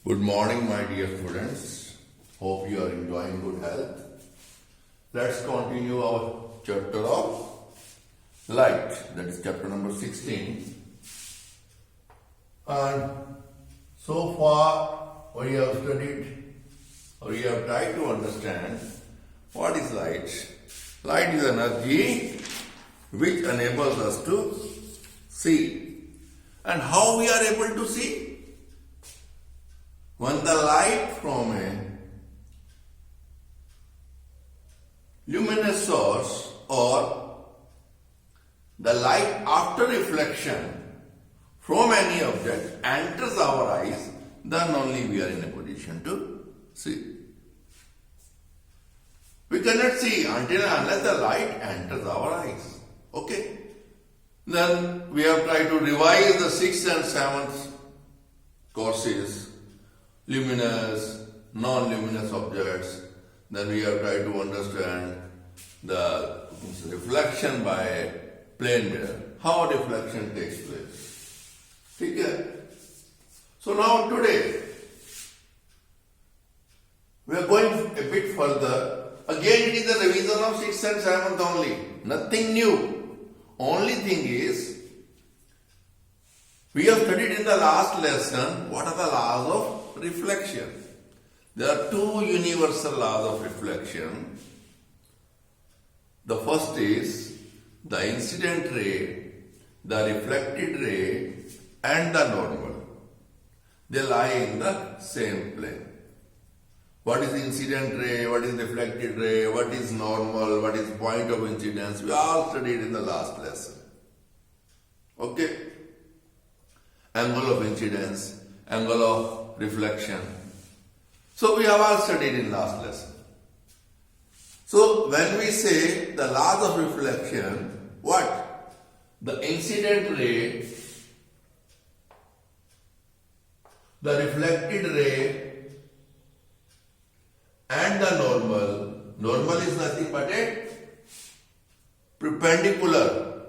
Good morning, my dear students. Hope you are enjoying good health. Let's continue our chapter of light. That is chapter number 16. And so far, we have studied, or we have tried to understand what is light. Light is energy which enables us to see. And how we are able to see? When the light from a luminous source or the light after reflection from any object enters our eyes, then only we are in a position to see. We cannot see until unless the light enters our eyes. Okay? Then we have tried to revise the 6th and 7th courses, luminous, non-luminous objects. Then we have tried to understand the reflection by a plane mirror, how reflection takes place. Okay? So now today, we are going a bit further. Again, it is a revision of 6th and 7th only. Nothing new. Only thing is, we have studied in the last lesson what are the laws of reflection. There are two universal laws of reflection. The first is the incident ray, the reflected ray, and the normal. They lie in the same plane. What is incident ray, what is reflected ray, what is normal, what is point of incidence, we all studied in the last lesson. Okay? Angle of incidence, angle of reflection. So we have all studied in last lesson. So when we say the laws of reflection, what? The incident ray, the reflected ray, and the normal is nothing but a perpendicular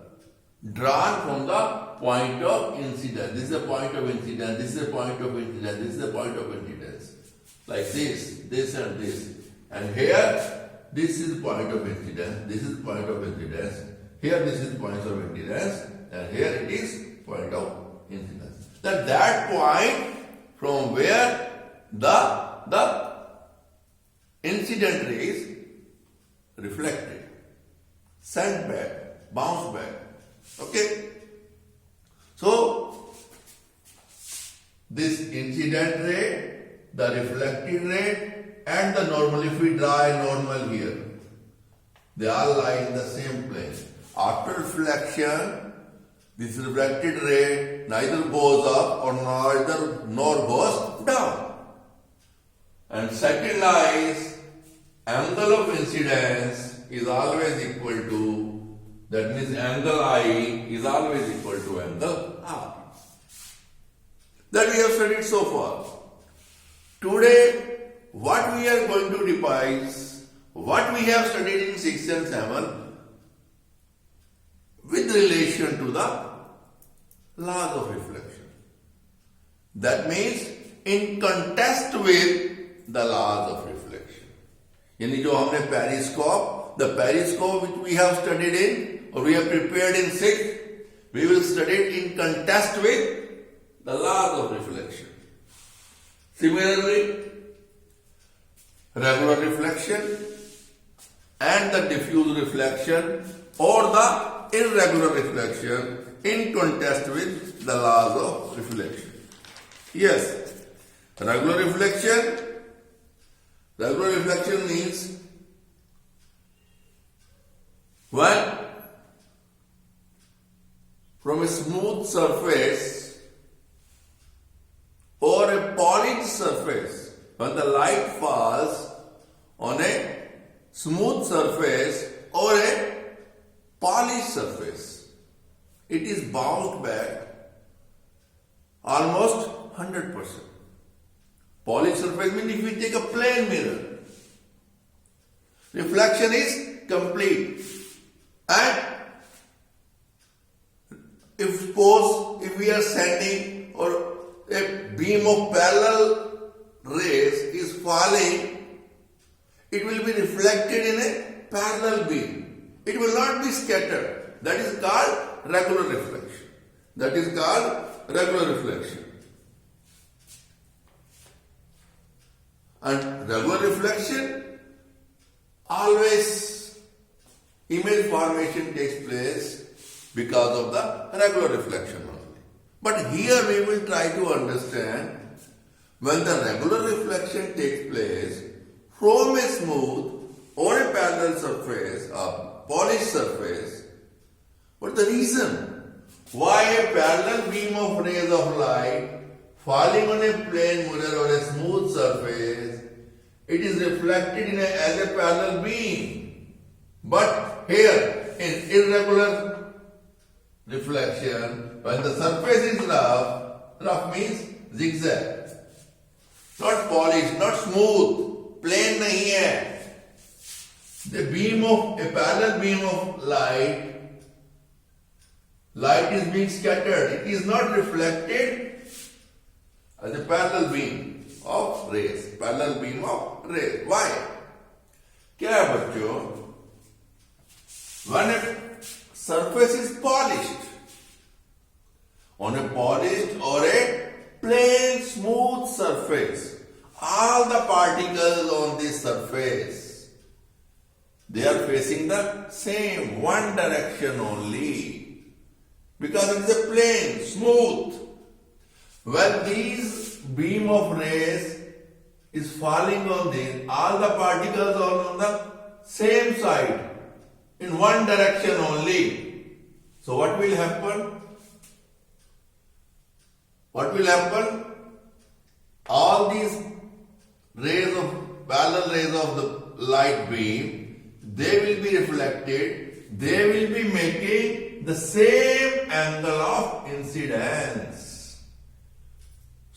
drawn from the point of incidence. This is the point of incidence, this is the point of incidence, this is the point of incidence. Like this and this. And here, this is point of incidence, this is point of incidence. Here this is point of incidence, and here it is point of incidence. That point from where the incident ray is reflected, sent back, bounced back. Okay? So, this incident ray, the reflected ray, and the normal, if we draw a normal here, they all lie in the same plane. After reflection, this reflected ray neither goes up nor goes down. And second lies, angle of incidence is always equal to, that means angle I is always equal to angle R. That we have studied so far. Today, what we are going to revise, what we have studied in 6 and 7 with relation to the laws of reflection. That means in contrast with the laws of reflection. यानी जो हमने the periscope which we have studied in, or we have prepared in 6, we will study it in contrast with the laws of reflection. Similarly, regular reflection and the diffuse reflection or the irregular reflection in contrast with the laws of reflection. Yes, regular reflection means when from a smooth surface or a polished surface, when the light falls on a smooth surface or a polished surface, it is bounced back almost 100%. Polished surface means if we take a plane mirror, reflection is complete. And if we are sending or a beam of parallel rays is falling, it will be reflected in a parallel beam. It will not be scattered. That is called regular reflection. That is called regular reflection. And regular reflection, always image formation takes place because of the regular reflection only. But here we will try to understand when the regular reflection takes place from a smooth or a parallel surface, a polished surface, what the reason why a parallel beam of rays of light falling on a plane mirror or a smooth surface, it is reflected as a parallel beam. But here in irregular reflection, when the surface is rough means zigzag, not polished, not smooth, plain nahi hai. The beam of a parallel beam of light is being scattered. It is not reflected as a parallel beam of rays. Parallel beam of rays. Why? क्या है बच्चों? When a surface is polished, on a polished or a plain smooth surface, all the particles on this surface, they are facing the same one direction only, because it is a plain, smooth. When these beam of rays is falling on this, all the particles are on the same side, in one direction only. So what will happen? What will happen? All these parallel rays of the light beam, they will be reflected, they will be making the same angle of incidence.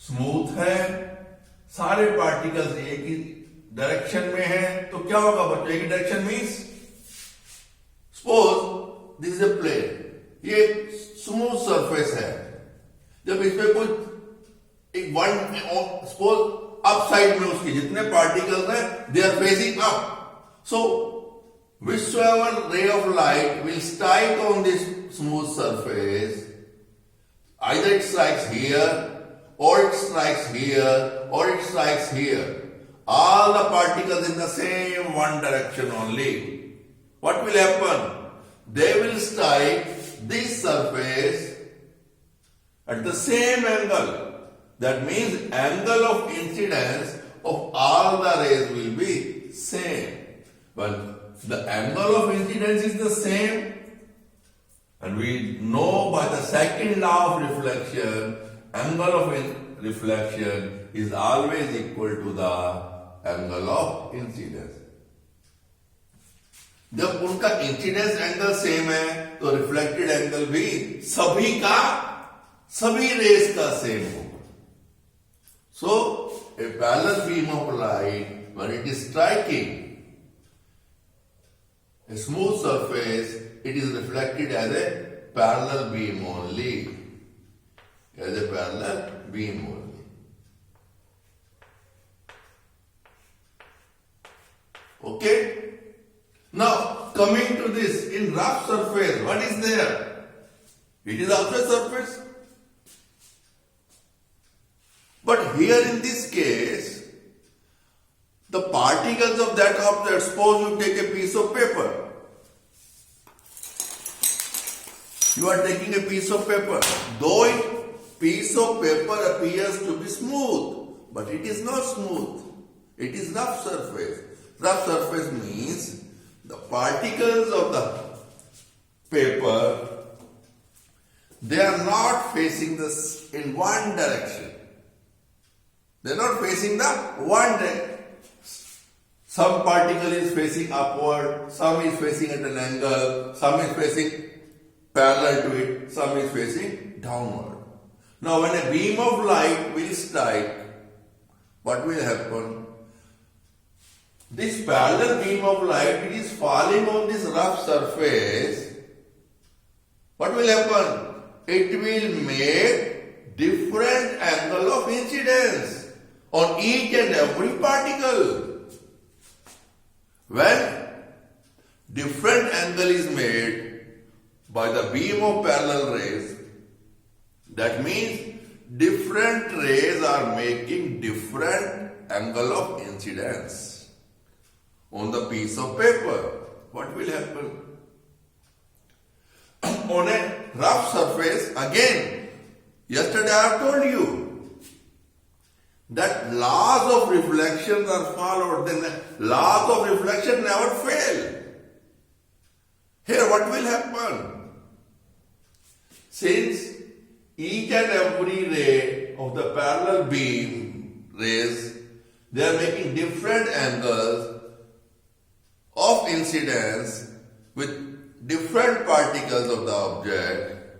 Smooth है, सारे particles एक ही direction में हैं, तो क्या होगा बच्चों? एक ही direction means suppose this is a plane, ये स्मूथ सरफेस है, जब इस पे कुछ एक वन सपोज अप साइड में उसके जितने पार्टिकल्स हैं they are facing up, so whichever ray of light will strike on this smooth surface, either it strikes here, or it strikes here, or it strikes here. All the particles in the same one direction only. What will happen? They will strike this surface at the same angle. That means angle of incidence of all the rays will be same. Well, the angle of incidence is the same, and we know by the second law of reflection, angle of reflection is always equal to the angle of incidence. जब उनका incidence angle same है तो reflected angle भी सभी race का same होगा. So a parallel beam of light when it is striking a smooth surface, it is reflected as a parallel beam only. As a parallel beam only. Okay? Now, coming to this, in rough surface, what is there? It is also a surface. But here in this case, the particles of that object, suppose you take a piece of paper. You are taking a piece of paper. Though a piece of paper appears to be smooth, but it is not smooth. It is rough surface. Rough surface means the particles of the paper, they are not facing this in one direction. They are not facing the one direction. Some particle is facing upward, some is facing at an angle, some is facing parallel to it, some is facing downward. Now when a beam of light will strike, what will happen? This parallel beam of light, it is falling on this rough surface. What will happen? It will make different angle of incidence on each and every particle. When different angle is made by the beam of parallel rays, that means different rays are making different angle of incidence on the piece of paper. What will happen? On a rough surface, again, yesterday I have told you that laws of reflection are followed, then laws of reflection never fail. Here what will happen? Since each and every ray of the parallel beam rays, they are making different angles of incidence with different particles of the object,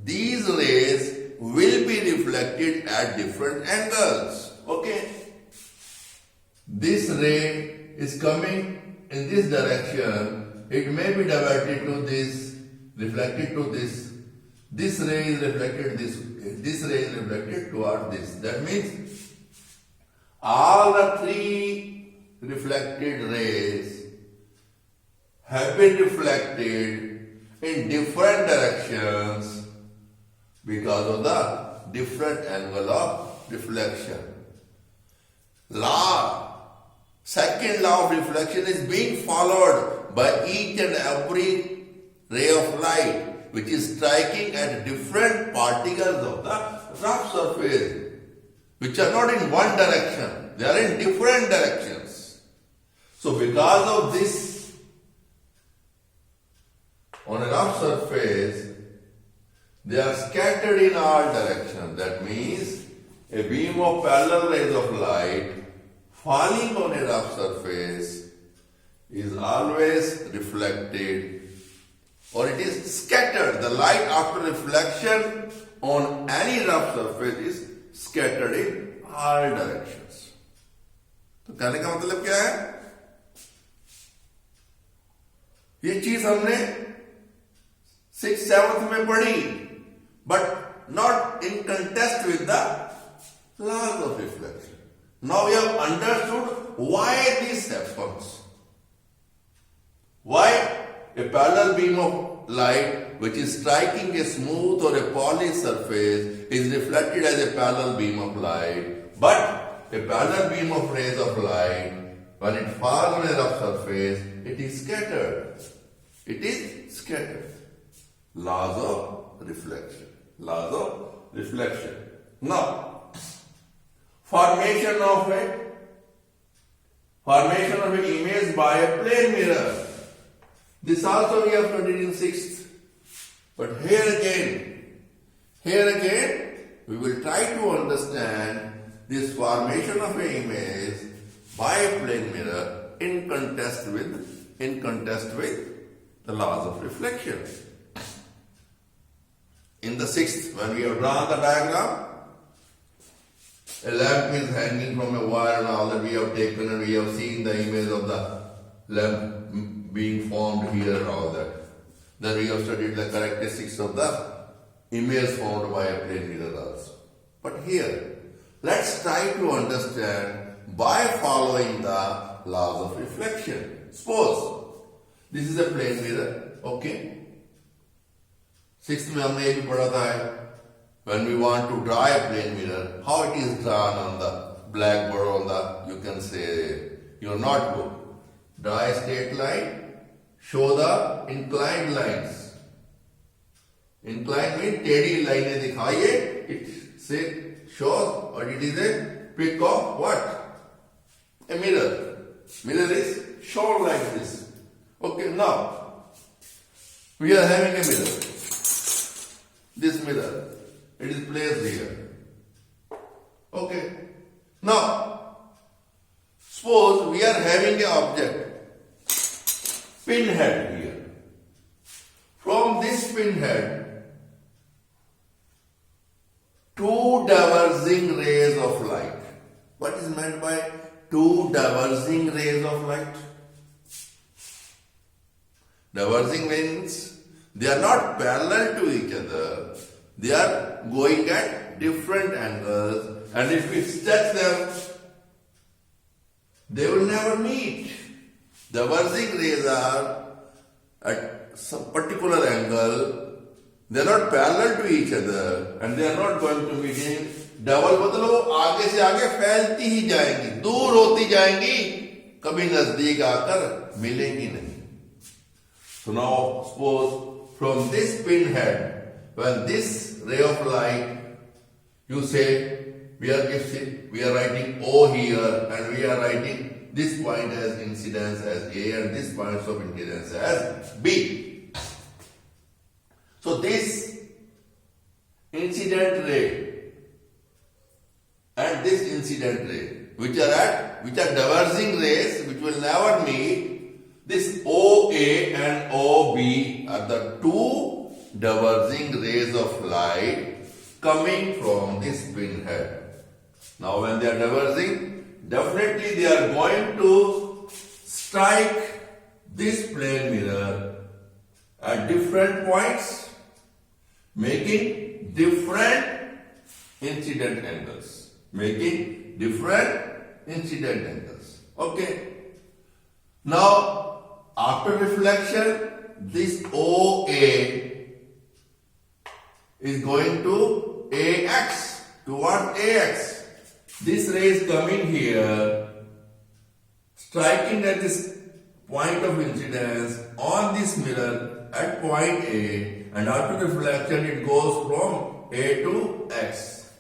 these rays will be reflected at different angles. Okay? This ray is coming in this direction. It may be diverted to this, reflected to this. This ray is reflected this ray is reflected toward this. That means all the three reflected rays have been reflected in different directions because of the different angle of reflection. Second law of reflection is being followed by each and every ray of light which is striking at different particles of the rough surface, which are not in one direction, they are in different directions. So because of this, on a rough surface, they are scattered in all directions. That means a beam of parallel rays of light falling on a rough surface is always reflected, or it is scattered. The light after reflection on any rough surface is scattered in all directions. तो कहने का मतलब क्या है? ये चीज हमने 6th, 7th में पढ़ी, but not in contest with the laws of reflection. Now we have understood why this happens. Why a parallel beam of light which is striking a smooth or a polished surface is reflected as a parallel beam of light, but a parallel beam of rays of light, when it falls on a rough surface, it is scattered. It is scattered. Laws of reflection. Laws of reflection. Now, formation of an image by a plane mirror. This also we have studied in 6th. But here again, we will try to understand this formation of an image by a plane mirror in contest with the laws of reflection. In the 6th, when we have drawn the diagram, a lamp is hanging from a wire and all that we have taken, and we have seen the image of the lamp being formed here and all that. Then we have studied the characteristics of the image formed by a plane mirror also. But here, let's try to understand by following the laws of reflection. Suppose this is a plane mirror, okay? 6th में हमने ये भी पढ़ा था, when we want to draw a plane mirror, how it is drawn on the blackboard, on the, you can say, your notebook. Draw a straight line, show the inclined lines. Inclined means टेढ़ी लाइनें दिखाइए, it say shows, or it is a pic of what? A mirror. Mirror is shown like this. Okay, now we are having a mirror. This mirror, it is placed here. Okay. Now, suppose we are having an object, pinhead here. From this pinhead, two diverging rays of light. What is meant by two diverging rays of light? Diverging means they are not parallel to each other. They are going at different angles and if we touch them, they will never meet. Diverging rays are at some particular angle. They are not parallel to each other and they are not going to meet. Double मतलब वो आगे से आगे फैलती ही जाएंगी, दूर होती जाएंगी, कभी नजदीक आकर मिलेंगी नहीं. So now suppose from this pinhead, when this ray of light, you say we are writing O here and we are writing this point as incidence as A and this points of incidence as B. So this incident ray and this incident ray, which are diverging rays, which will never meet, this OA and OB are the two diverging rays of light coming from this pinhead. Now when they are diverging, definitely they are going to strike this plane mirror at different points, making different incident angles. Making different incident angles. Okay. Now, after reflection, this OA is going to AX, towards AX. This ray is coming here, striking at this point of incidence on this mirror at point A, and after reflection it goes from A to X.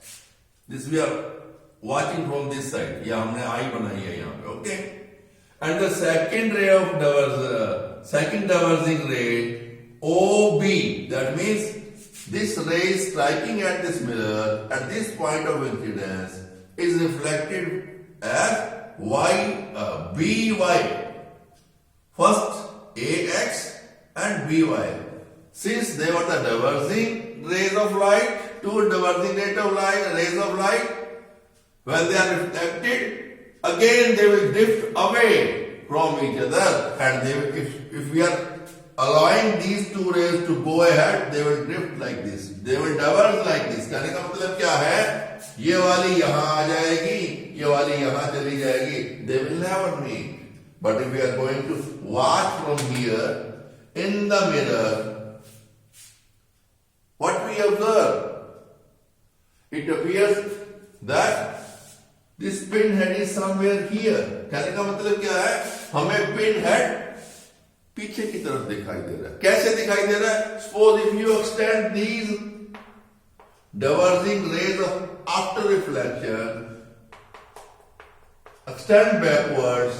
This we are watching from this side. Yeah, हमने I बनाई है यहाँ पे. Okay. And the second ray of second diverging ray OB, that means this ray is striking at this mirror at this point of incidence is reflected as BY. First AX and BY. Since they were the diverging rays of light, two diverging rays of light, when they are reflected, again they will drift away from each other, and they will, if we are allowing these two rays to go ahead, they will drift like this. They will diverge like this. कहने का मतलब क्या है? ये वाली यहाँ आ जाएगी, ये वाली यहाँ चली जाएगी. They will never meet. But if we are going to watch from here in the mirror, what we observe? It appears that this pinhead is somewhere here. कहने का मतलब क्या है? हमें pinhead पीछे की तरफ दिखाई दे रहा है. कैसे दिखाई दे रहा है? Suppose if you extend these diverging rays of after reflection, extend backwards,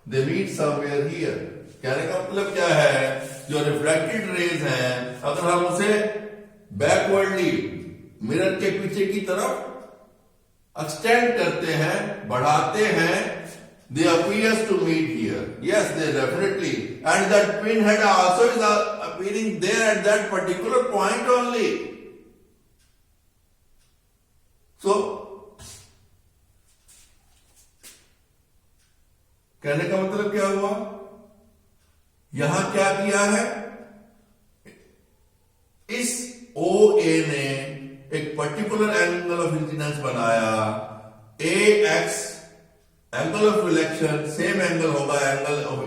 they meet somewhere here. कहने का मतलब क्या है? जो रिफ्लेक्टेड रेज हैं, अगर हम उसे बैकवर्डली मिरर के पीछे की तरफ एक्सटेंड करते हैं, बढ़ाते हैं, they appears to meet here. Yes, they definitely. And that pinhead also is appearing there at that particular point only. So, कहने का मतलब क्या हुआ? यहां क्या किया है? इस OA ने एक पर्टिकुलर एंगल ऑफ इंसिडेंस बनाया. AX angle of reflection same angle होगा. Angle of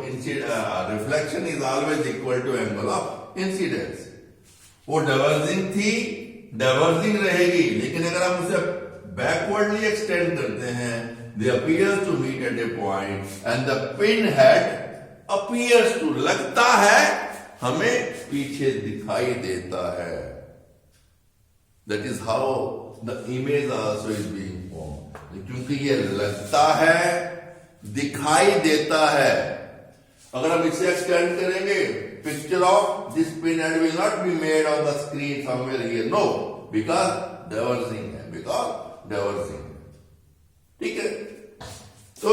reflection is always equal to angle of incidence. वो डाइवर्जिंग थी, डाइवर्जिंग रहेगी, लेकिन अगर हम उसे बैकवर्डली एक्सटेंड करते हैं, they appears to meet at a point and the pinhead appears to, लगता है हमें पीछे दिखाई देता है. That is how the image also is being form. क्योंकि ये लगता है, दिखाई देता है. अगर हम इसे एक्सटेंड करेंगे, picture of this pinhead will not be made on the screen somewhere here. No, because diverging है, बिकॉज डाइवर्जिंग. ठीक है. तो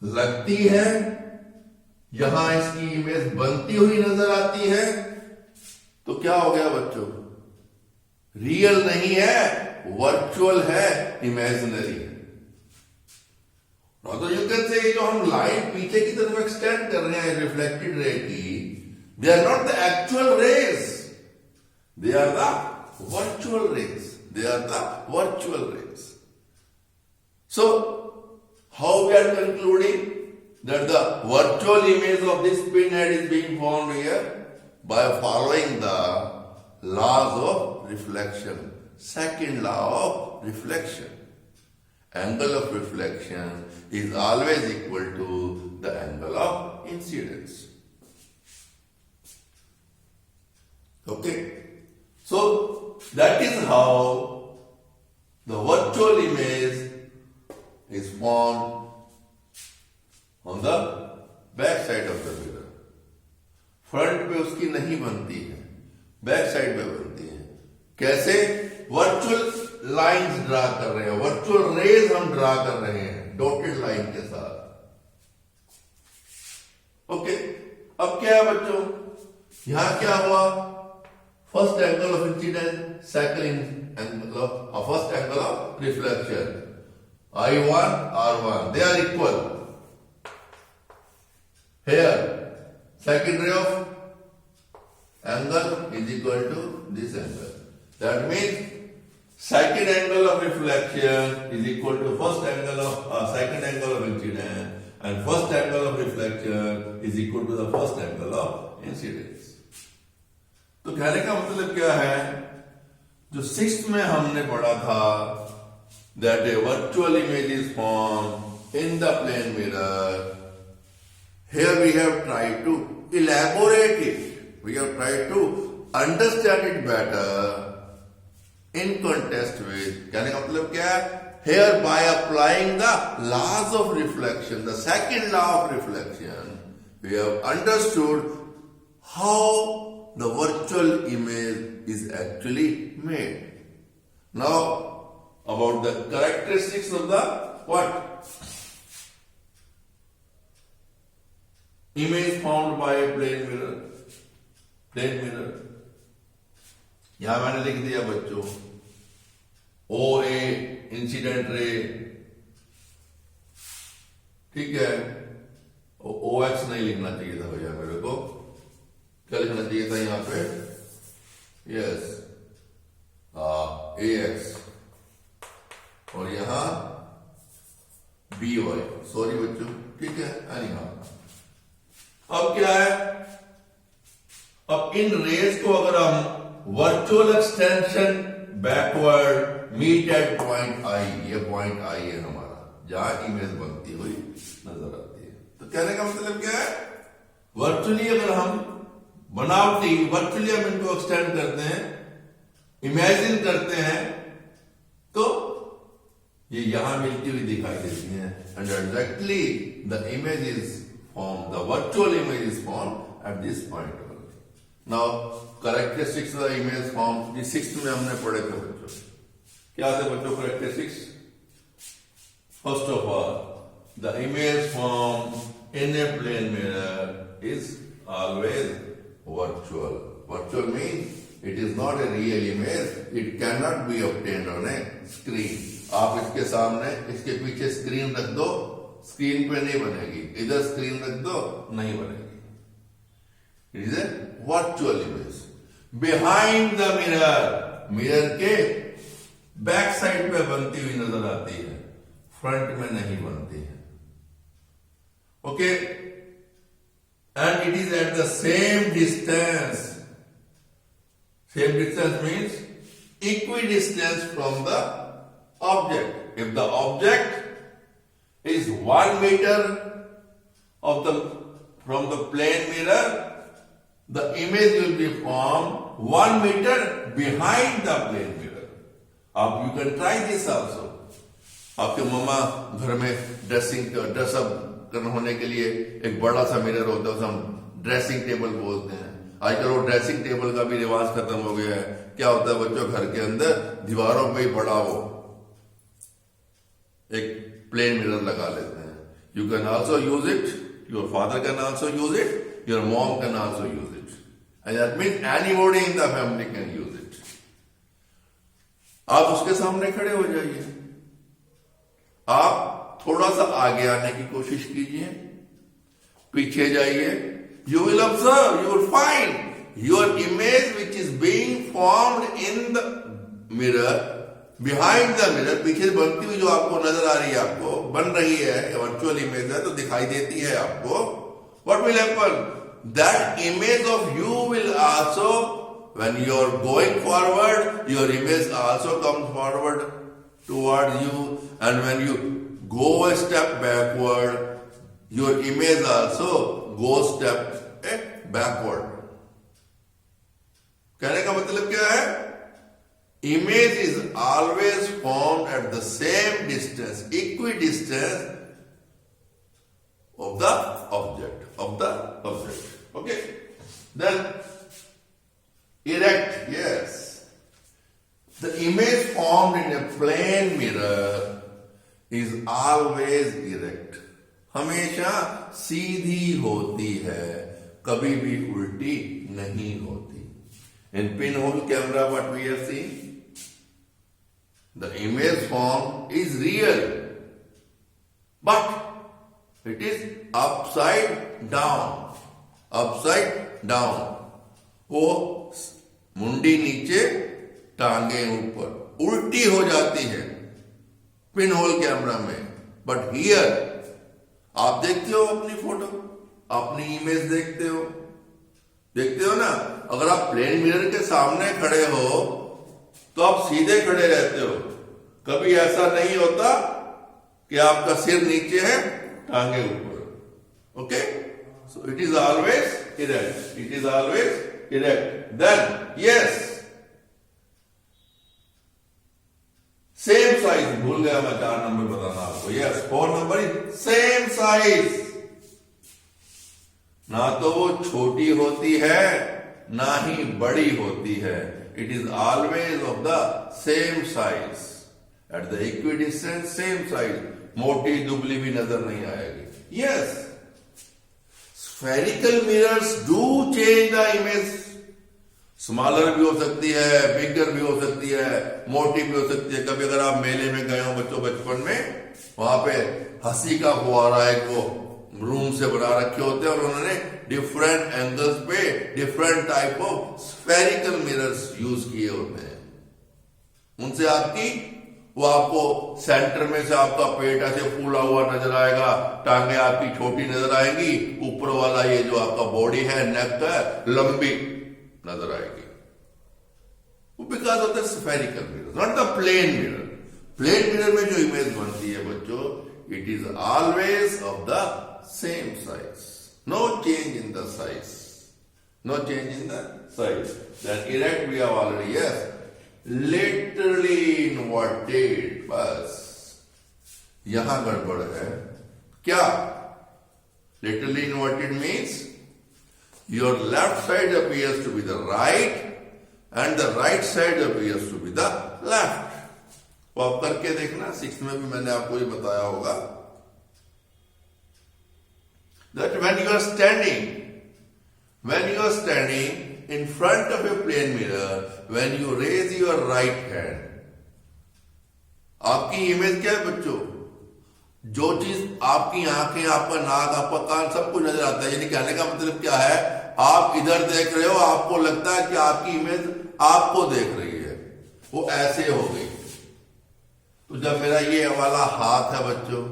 लगती है, यहां इसकी इमेज बनती हुई नजर आती है. तो क्या हो गया बच्चों? रियल नहीं है, वर्चुअल है, इमेजिनरी है. तो यू कैन से जो हम लाइट पीछे की तरफ एक्सटेंड कर रहे हैं रिफ्लेक्टेड रे की, they are not the actual rays, they are the virtual rays. They are the virtual rays. So, how we are concluding that the virtual image of this pinhead is being formed here? By following the laws of reflection. Second law of reflection. Angle of reflection is always equal to the angle of incidence. Okay? So, that is how the virtual image is formed on the back side of the mirror. Front पे उसकी नहीं बनती है, back side पे बनती है. कैसे? Virtual lines draw कर रहे हैं, वर्चुअल रेज हम ड्रा कर रहे हैं डॉटेड लाइन के साथ. ओके, अब क्या है बच्चों, यहां क्या हुआ? First angle of incidence, second angle of first angle of reflection. I1, R1, they are equal. Here, second ray of angle is equal to this angle. That means second angle of reflection is equal to first angle of second angle of incidence, and first angle of reflection is equal to the first angle of incidence. तो कहने का मतलब क्या है? जो sixth में हमने पढ़ा था that a virtual image is formed in the plane mirror. Here we have tried to elaborate it. We have tried to understand it better in contrast with. कहने का मतलब क्या है? Here by applying the laws of reflection, the second law of reflection, we have understood how the virtual image is actually made. Now, about the characteristics of the what? Image formed by a plane mirror. Plane mirror. यहां मैंने लिख दिया बच्चों, OA incident ray, ठीक है. OX नहीं लिखना चाहिए था भैया मेरे को. क्या लिखना चाहिए था यहां पे? Yes, AX. और यहां BY. सॉरी बच्चों, ठीक है. अब क्या है? अब इन रेज को अगर हम virtual extension backward meet at point I, ये पॉइंट आई है हमारा, जहां इमेज बनती हुई नजर आती है. तो कहने का मतलब क्या है? वर्चुअली अगर हम बनावटी वर्चुअली हम इनको एक्सटेंड करते हैं, इमेजिन करते हैं, तो ये यहां मिलती हुई दिखाई देती है. And exactly the image is form, the virtual image is form at this point. Now characteristics of the image form, ये सिक्स्थ में हमने पढ़े थे बच्चों. क्या थे बच्चों characteristics? First of all, the image form in a plane mirror is always virtual. Virtual means it is not a real image. It cannot be obtained on a screen. आप इसके सामने, इसके पीछे स्क्रीन रख दो, स्क्रीन पे नहीं बनेगी. इधर स्क्रीन रख दो, नहीं बनेगी. It is a virtual image. Behind the mirror, mirror के बैक साइड पे बनती हुई नजर आती है, फ्रंट में नहीं बनती है. Okay, and it is at the same distance. Same distance means equidistance from the object. If the object is 1 meter from the plane mirror, the image will be formed 1 meter behind the plane mirror. You can try this also. आपके मम्मा घर में dress up होने के लिए एक बड़ा सा mirror होता है, उसे हम ड्रेसिंग टेबल बोलते हैं. आजकल वो ड्रेसिंग टेबल का भी रिवाज खत्म हो गया है. क्या होता है बच्चों, घर के अंदर दीवारों पे ही बड़ा वो एक प्लेन मिरर लगा लेते हैं. You can also use it, your father can also use it, your mom can also use it, and that means anybody in the family can use it. आप उसके सामने खड़े हो जाइए, आप थोड़ा सा आगे आने की कोशिश कीजिए, पीछे जाइए. You will observe, you will find your image which is being formed in the mirror behind the mirror, पीछे बनती हुई जो आपको नजर आ रही है, आपको बन रही है, वर्चुअल इमेज है तो दिखाई देती है आपको, what will happen, that image of you will also, when you are going forward, your image also comes forward towards you, and when you go a step backward, your image also goes step backward. कहने का मतलब क्या है, image is always formed at the same distance, equidistance of the object. Okay, then erect, yes, the image formed in a plane mirror is always erect, हमेशा सीधी होती है, कभी भी उल्टी नहीं होती. In pinhole camera what we have seen, the image form is real, but it is upside down. वो मुंडी नीचे टांगे ऊपर, उल्टी हो जाती है पिन होल कैमरा में. बट हियर आप देखते हो अपनी फोटो, अपनी इमेज देखते हो ना, अगर आप प्लेन मिरर के सामने खड़े हो तो आप सीधे खड़े रहते हो, कभी ऐसा नहीं होता कि आपका सिर नीचे है टांगे ऊपर. Okay, so it is always erect. Then yes, same size, भूल गया मैं 4 नंबर बताना आपको. Yes, 4 number is same size. ना तो वो छोटी होती है ना ही बड़ी होती है. It is always of the same size, at the equidistance same size. मोटी दुबली भी नजर नहीं आएगी. Yes, spherical mirrors do change the image. Smaller भी हो सकती है, बिगर भी हो सकती है, मोटी भी हो सकती है. कभी अगर आप मेले में गए हो बच्चों बचपन में, वहां पे हंसी का फुहारा एक वो रूम से बना रखे होते हैं और उन्होंने डिफरेंट एंगल्स पे different type of spherical mirrors use किए होते हैं. उनसे वो आपको सेंटर में से आपका पेट ऐसे फूला हुआ नजर आएगा, टांगे आपकी छोटी नजर आएंगी, ऊपर वाला ये जो आपका बॉडी है, नेक है, लंबी नजर आएगी. Because of the spherical mirror, not the plane mirror. Plane mirror में जो इमेज बनती है बच्चों, it is always of the same size, no change in the size, then erect we have already. Yes, laterally inverted, बस यहां गड़बड़ है. क्या laterally inverted means, your left side appears to be the right and the right side appears to be the left. तो आप करके देखना, 6th में भी मैंने आपको ये बताया होगा, that when you are standing in front of a plane mirror, when you raise your right hand, आपकी इमेज क्या है बच्चों, जो चीज आपकी आंखें, आपका नाक, आपका कान, सब कुछ नजर आता है. यानी कहने का मतलब क्या है, आप इधर देख रहे हो, आपको लगता है कि आपकी इमेज आपको देख रही है, वो ऐसे हो गई. तो जब मेरा ये वाला हाथ है बच्चों,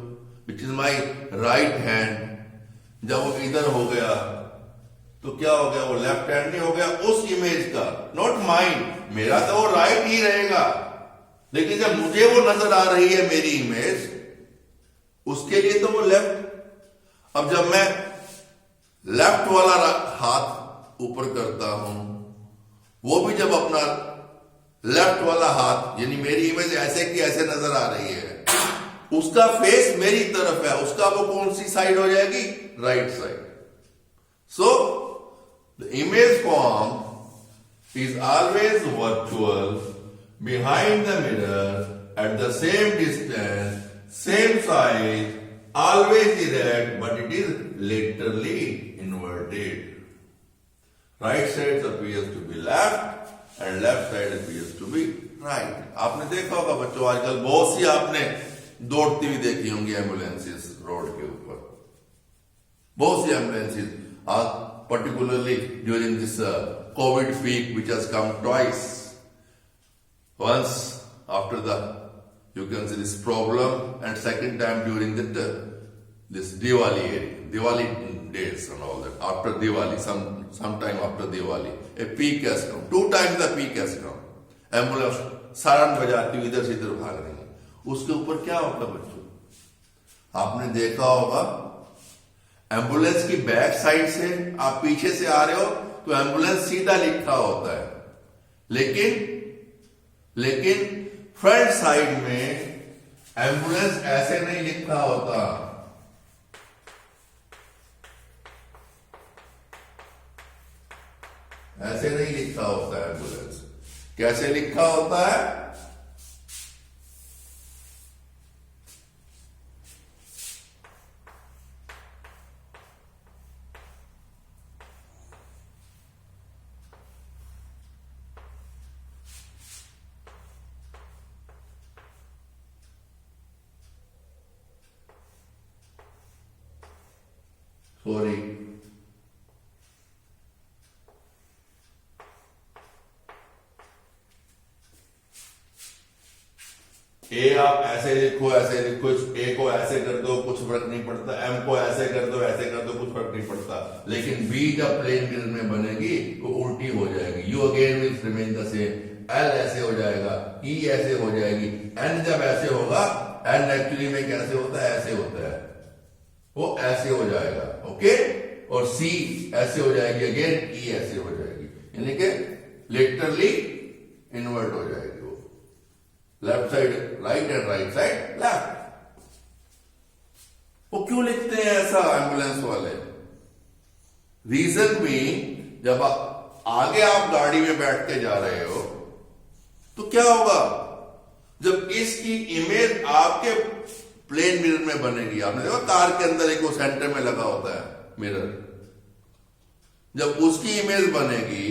which is my right hand, जब वो इधर हो गया तो क्या हो गया, वो लेफ्ट हैंड नहीं हो गया उस इमेज का, नॉट माइंड. मेरा तो वो राइट ही रहेगा, लेकिन जब मुझे वो नजर आ रही है मेरी इमेज, उसके लिए तो वो लेफ्ट. अब जब मैं लेफ्ट वाला हाथ ऊपर करता हूं, वो भी जब अपना लेफ्ट वाला हाथ, यानी मेरी इमेज ऐसे की ऐसे नजर आ रही है, उसका फेस मेरी तरफ है, उसका वो कौन सी साइड हो जाएगी, right side. So the image form is always virtual, behind the mirror, at the same distance, same size, always erect, but it is laterally inverted. Right side appears to be left and left side appears to be right. आपने देखा होगा बच्चों, आजकल बहुत सी आपने दौड़ती हुई देखी होंगी एम्बुलेंसेस रोड के ऊपर. बहुत सी ambulances, particularly during this COVID peak which has come twice. Once after the, you can see this problem, and second time during this Diwali days and all that. After Diwali, sometime after Diwali, a peak has come. 2 times the peak has come. Ambulance siren बजाती हुई इधर से इधर भाग रही है. उसके ऊपर क्या होता बच्चों? आपने देखा होगा, एम्बुलेंस की बैक साइड से आप पीछे से आ रहे हो तो एम्बुलेंस सीधा लिखा होता है, लेकिन फ्रंट साइड में एम्बुलेंस ऐसे नहीं लिखा होता. ऐसे नहीं लिखा होता है एम्बुलेंस. कैसे लिखा होता है? सॉरी, ए आप ऐसे लिखो, ए को ऐसे कर दो, कुछ फर्क नहीं पड़ता. एम को ऐसे कर दो, कुछ फर्क नहीं पड़ता. लेकिन बी जब प्लेन मिरर में बनेगी वो उल्टी हो जाएगी. You again will remain the same. L ऐसे हो जाएगा, ई ऐसे हो जाएगी. एन जब ऐसे होगा, एन एक्चुअली में कैसे होता है? ऐसे होता है, वो ऐसे हो जाएगा. ओके. और सी ऐसे हो जाएगी, अगेन ई ऐसे हो जाएगी. यानी कि लिटरली इन्वर्ट हो जाएगी. Left side right and right side left. वो क्यों लिखते हैं ऐसा एम्बुलेंस वाले? रीजन भी, जब आगे आप गाड़ी में बैठ के जा रहे हो तो क्या होगा? जब इसकी इमेज आपके प्लेन मिरर में बनेगी, आपने देखा कार के अंदर एक वो सेंटर में लगा होता है मिरर, जब उसकी इमेज बनेगी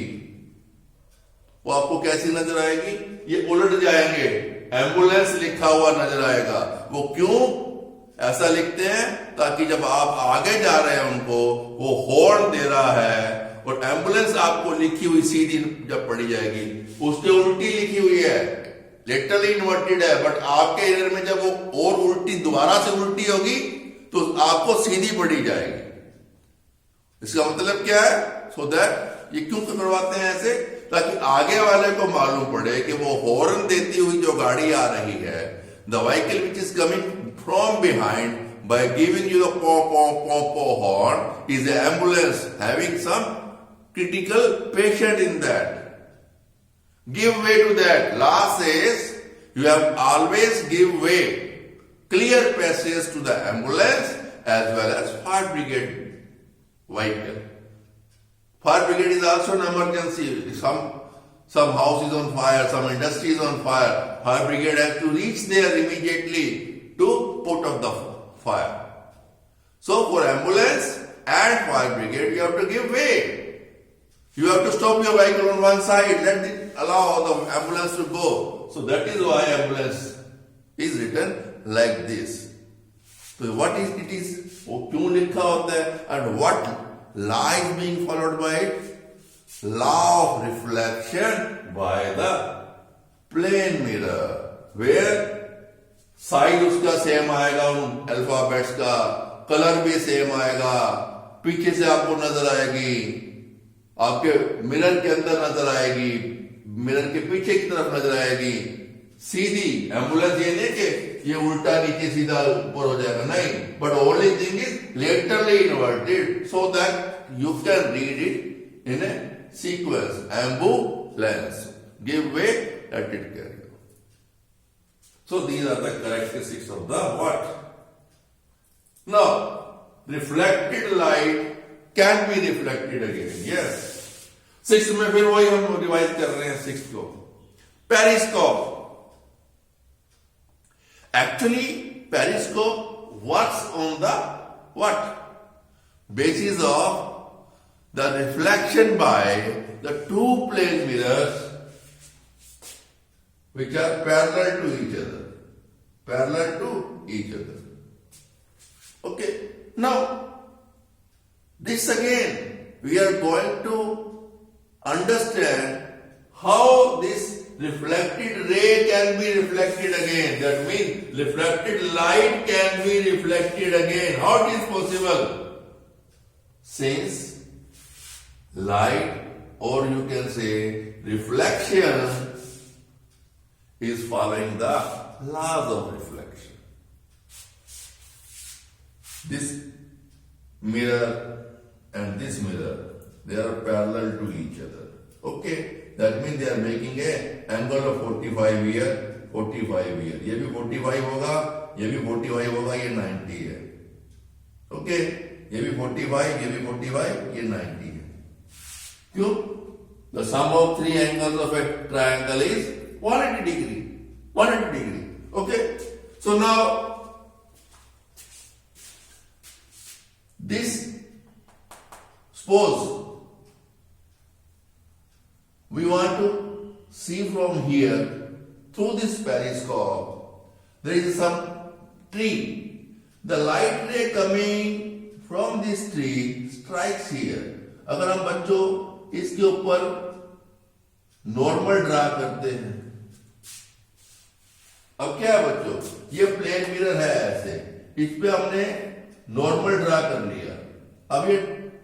वो आपको कैसी नजर आएगी? ये उलट जाएंगे, एम्बुलेंस लिखा हुआ नजर आएगा. वो क्यों ऐसा लिखते हैं? ताकि जब आप आगे जा रहे हैं उनको, वो हॉर्न दे रहा है और एम्बुलेंस आपको लिखी हुई सीधी जब पड़ी जाएगी, उसके उल्टी लिखी हुई है, लिटरली इन्वर्टेड है, बट आपके इधर में जब वो और उल्टी दोबारा से उल्टी होगी तो आपको सीधी पड़ी जाएगी. इसका मतलब क्या है? सो दैट ये क्यों करवाते हैं ऐसे? ताकि आगे वाले को मालूम पड़े कि वो हॉर्न देती हुई जो गाड़ी आ रही है, the vehicle which is coming from behind by giving you the पॉ पॉ पॉ पॉ horn is an ambulance having some critical patient in that. Give way to that. Law says you have always give way, clear passage to the ambulance as well as fire brigade vehicle. Fire brigade is also an emergency. Some house is on fire, some industry is on fire. Fire brigade has to reach there immediately to put out the fire. So for ambulance and fire brigade, you have to give way. You have to stop your vehicle on one side, allow the ambulance to go. So that is why ambulance is written like this. So what is it is? वो क्यों लिखा होता है? And what law is being followed by it? Law of reflection by the plane mirror, where size उसका same आएगा, उन alphabets का colour भी सेम आएगा, पीछे से आपको नजर आएगी, आपके मिरर के अंदर नजर आएगी, मिरर के पीछे की तरफ नजर आएगी, सीधी. एम्बुलेंस ये नहीं कि ये उल्टा नीचे सीधा ऊपर हो जाएगा, नहीं, but only thing is laterally inverted so that you can read it in a sequence. Ambulance, give way, let it carry. So these are the characteristics of the what. Now reflected light can be reflected again. Yes, 6th में फिर वही हम revise कर रहे हैं 6th को. Periscope. Actually periscope works on the what? basis of the reflection by the two plane mirrors which are parallel to each other. Parallel to each other. Okay. Now, this again, we are going to understand how this reflected ray can be reflected again. That means reflected light can be reflected again. How it is possible? Since light, or you can say reflection, is following the laws of reflection. This mirror and this mirror, they are parallel to each other. Okay, that means they are making a angle of 45 here, 45 here. ये भी 45 होगा, ये भी 45 होगा, ये 90 है. Okay, ये भी 45, ये भी 45, ये 90 है. क्यों? The sum of three angles of a triangle is 180 degree. 180 degree. Okay, so now this, suppose we want to see from here through this periscope, there is some tree. The light ray coming from this tree strikes here. अगर हम बच्चों इसके ऊपर normal draw करते हैं, अब क्या है बच्चों, ये प्लेन मिरर है ऐसे, इस पे हमने नॉर्मल ड्रा कर लिया. अब ये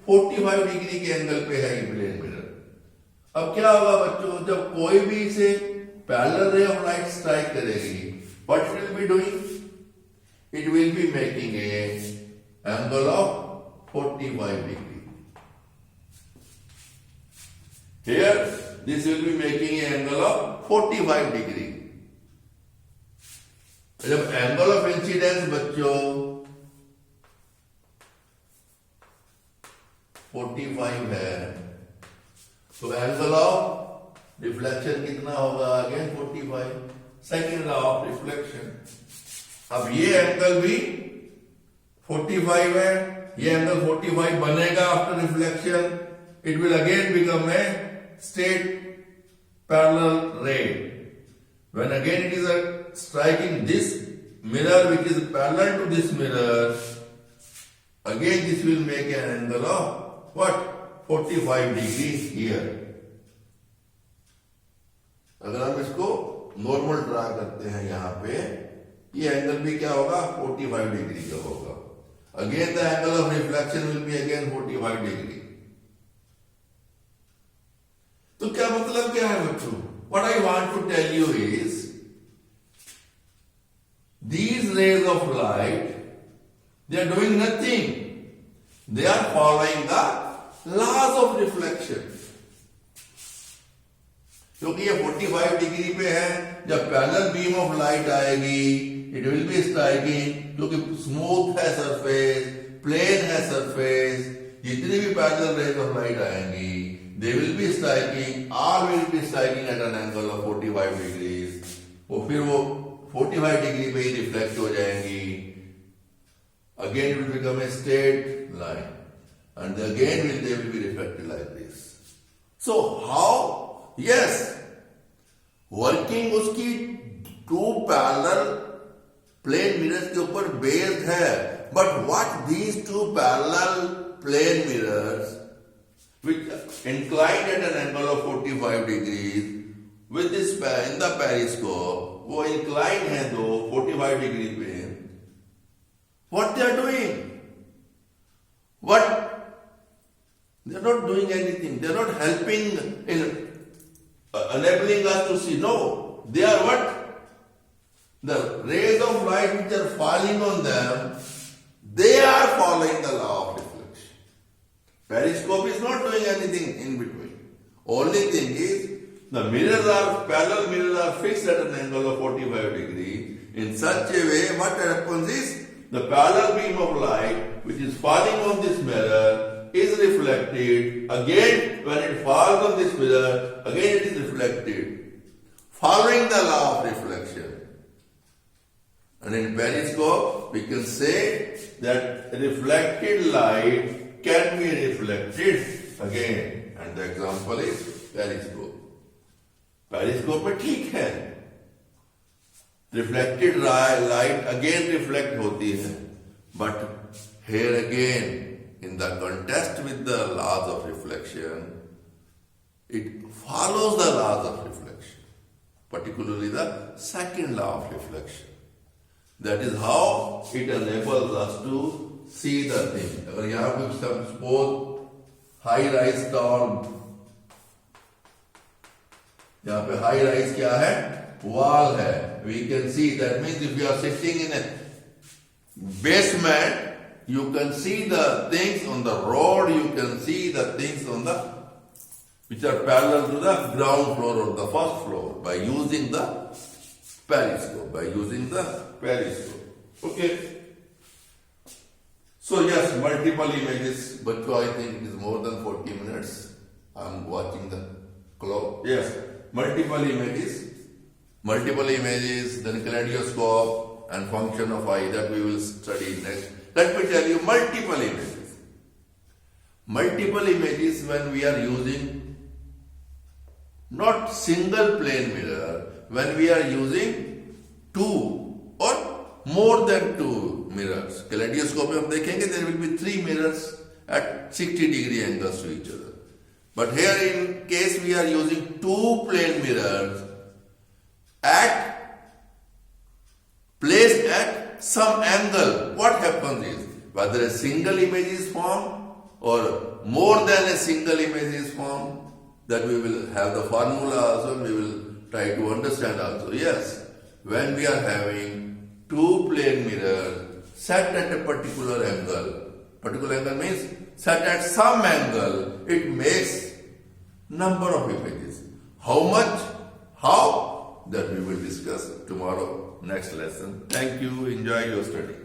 45 डिग्री के एंगल पे है ये प्लेन मिरर. अब क्या होगा बच्चों, जब कोई भी इसे parallel ray of light strike करेगी, what will be doing? It will be making a angle of 45 degree. Here, this will be making an angle of 45 degree. जब एंगल ऑफ इंसिडेंस बच्चों 45 है, तो एंगल ऑफ रिफ्लेक्शन कितना होगा? Again 45. Second law of reflection. अब ये angle भी 45 है, ये एंगल 45 बनेगा after reflection. It will again become a straight parallel ray. When again it is striking this mirror which is parallel to this mirror, again this will make an angle of what? 45 degree here. अगर हम इसको normal draw करते हैं यहां पे, ये angle भी क्या होगा? 45 डिग्री का होगा. Again the angle of reflection will be again 45 degree. तो क्या मतलब क्या है बच्चों? What I want to tell you is, these rays of light, they are doing nothing. They are following the laws of reflection. क्योंकि ये 45 degree पे है, जब पैरेलल बीम ऑफ लाइट आएगी, इट विल बी स्ट्राइकिंग, क्योंकि smooth है surface, plane है surface, जितनी भी पैरेलल रेज ऑफ लाइट आएंगी, they will be striking, all will be striking at an angle of 45 degrees. वो फिर वो 45 डिग्री पे ही रिफ्लेक्ट हो जाएंगी. Again it will become a straight line, and again they will be reflected like this. So how? Yes, working उसकी two parallel plane mirrors के ऊपर based है. But what these two parallel plane mirrors, which inclined at an angle of 45 degrees with this in the periscope, वो inclined है दो 45 degree पे. What they are doing? What? They are not doing anything. They are not helping in enabling us to see. No, they are what? The rays of light which are falling on them, they are following the law of reflection. Periscope is not doing anything in between. Only thing is, the mirrors are, parallel mirrors are fixed at an angle of 45 degrees. In such a way, what happens is, the parallel beam of light which is falling on this mirror is reflected. Again, when it falls on this mirror, again it is reflected, following the law of reflection. And in periscope, we can say that reflected light can be reflected again. And the example is periscope. Periscope में ठीक है, reflected light again reflect होती है, but here again in the contrast with the laws of reflection, it follows the laws of reflection. particularly the second law of reflection. That is how it enables us to see the thing. अगर यहाँ पे suppose high rise tall, यहाँ पे high rise क्या है? Wall है. We can see, that means if you are sitting in a basement, you can see the things on the road, you can see the things on the which are parallel to the ground floor or the first floor by using the periscope. Okay. So yes, multiple images, but I think it is more than 40 minutes. I'm watching the clock. Yes, multiple images, then kaleidoscope and function of eye, that we will study next. Let me tell you, multiple images. Multiple images when we are using not single plane mirror, when we are using two or more than two mirrors. Kaleidoscope में हम देखेंगे there will be three mirrors at 60 degree angles to each other. But here in case we are using two plane mirrors placed at some angle, what happens is, whether a single image is formed or more than a single image is formed, that we will have the formula also and we will try to understand also. Yes, when we are having two plane mirrors set at a particular angle means set at some angle, it makes number of images. How much? How? That we will discuss tomorrow, next lesson. Thank you. Enjoy your study.